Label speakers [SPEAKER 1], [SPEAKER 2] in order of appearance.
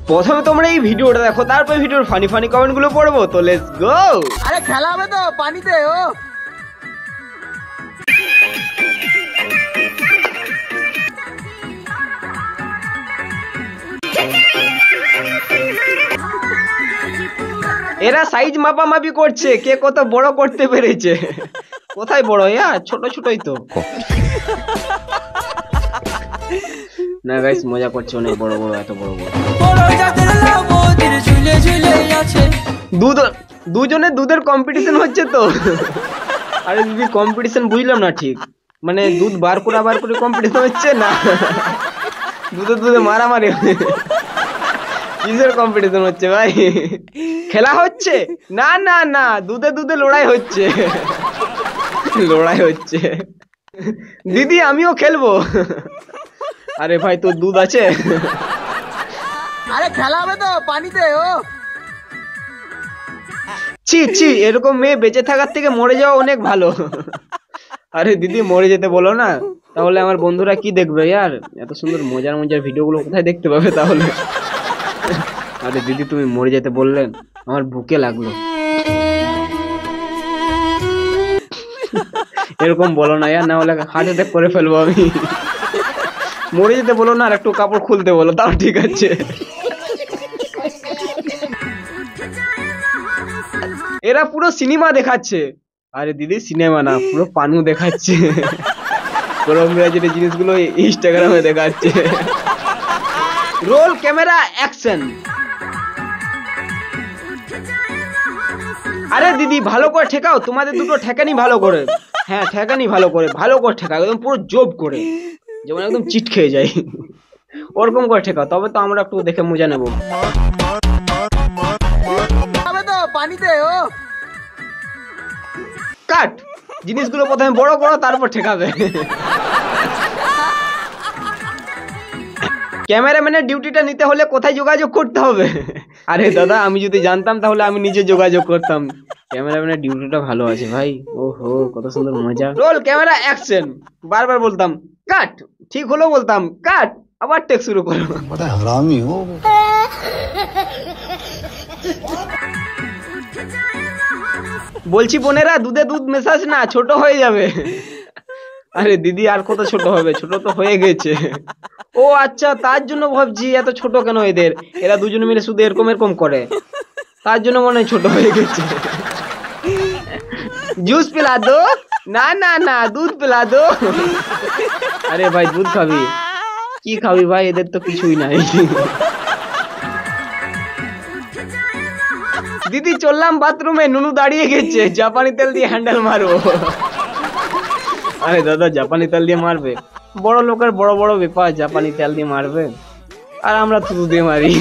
[SPEAKER 1] প্রথমে তোমরা এই ভিডিওটা দেখো, তারপর ভিডিওর ফানি ফানি কমেন্ট গুলো পড়বো। তো লেটস গো।
[SPEAKER 2] আরে খেলা হবে তো পানিতে। ও
[SPEAKER 1] এরা সাইজ মাপামাপি করছে, কে কত বড় করতে পেরেছে। কোথায় বড়, ছোট ছোটই তো। না গাইস, মজা করছে, অনেক বড় বড়, এত বড় বড়। দুজনে দুধের কম্পিটিশন হচ্ছে তো। আরে দিদি কম্পিটিশন বুঝলাম না ঠিক, মানে দুধ বার করে কম্পিটিশন হচ্ছে না, দুধে মারামারি, কিসের কম্পিটিশন হচ্ছে ভাই? খেলা হচ্ছে? না না না, দুধে লড়াই হচ্ছে। লড়াই হচ্ছে। দিদি আমিও খেলবো। আরে ভাই তোর দুধ আছে?
[SPEAKER 2] আরে খেলা হবে তো পানিতে। ও
[SPEAKER 1] ছি, এরকম মেয়ে বেঁচে থাকার থেকে মরে যাওয়া অনেক ভালো। আরে দিদি মরে যেতে বলো না, তাহলে আমার বন্ধুরা কি দেখবে ইয়ার? এত সুন্দর মজার ভিডিওগুলো কোথায় দেখতে পাবে তাহলে? আরে দিদি তুমি মরে যেতে বললেন, আমার বুকে লাগলো। এরকম বলো না ইয়ার, না হলে হার্ট অ্যাটাক করে ফেলবো আমি। মরে যেতে বলো না, আর একটু কাপড় খুলতে বলো, তাও ঠিক আছে। এরা পুরো সিনেমা দেখাচ্ছে। আরে দিদি সিনেমা না, পুরো পানু দেখাচ্ছে। পুরো জিনিসগুলো ইনস্টাগ্রামে দেখাচ্ছে। Roll camera action. আরে দিদি ভালো করে ঠেকাও, তোমাদের দুটো ঠেকানি ভালো করে। হ্যাঁ ঠেকানি ভালো করে ঠেকাও, একদম পুরো জোব করে, যেমন একদম চিট খেয়ে যায় ওরকম করে ঠেকাও, তবে তো আমরা একটু দেখে মজা নেবো।
[SPEAKER 2] পানিতে। ও
[SPEAKER 1] কাট, জিনিসগুলো প্রথমে বড় করো, তারপর ঠেকাবে। ক্যামেরাম্যানের ডিউটিটা নিতে হলে কোথায় যোগাযোগ করতে হবে? আরে দাদা আমি যদি জানতাম তাহলে আমি নিজে যোগাযোগ করতাম। ক্যামেরাম্যানের ডিউটিটা ভালো আছে ভাই। ওহো কত সুন্দর মজা। Roll camera action. বারবার বলতাম কাট, ঠিক হলো বলতাম কাট, আবার টেক শুরু করো।
[SPEAKER 3] বড় হারামি হো।
[SPEAKER 1] বলছি বোনেরা দুধে দুধ মেশাস না, ছোট হয়ে যাবে। আরে দিদি আর কত ছোট হবে, ছোট তো হয়ে গেছে। ও আচ্ছা, তার জন্য ভাবছি এত ছোট কেন এদের, এরা দুজনে মিলে শুধু এরকম করে, তার জন্য মনে হয় ছোট হয়ে গেছে। জুস পিলা দো। না না না, দুধ পিলা দো। আরে ভাই দুধ খাবি? কি খাবি ভাই, এদের তো কিছুই নাই। দিদি চললাম বাথরুমে, নুনু দাঁড়িয়ে গেছে, জাপানি তেল দিয়ে হ্যান্ডেল মারো। আরে দাদা জাপানি তেল দিয়ে মারবে? বড় লোকের বড় বড় ব্যাপার, জাপানি তেল দিয়ে মারবে, আর আমরা থুতু দিয়ে মারি।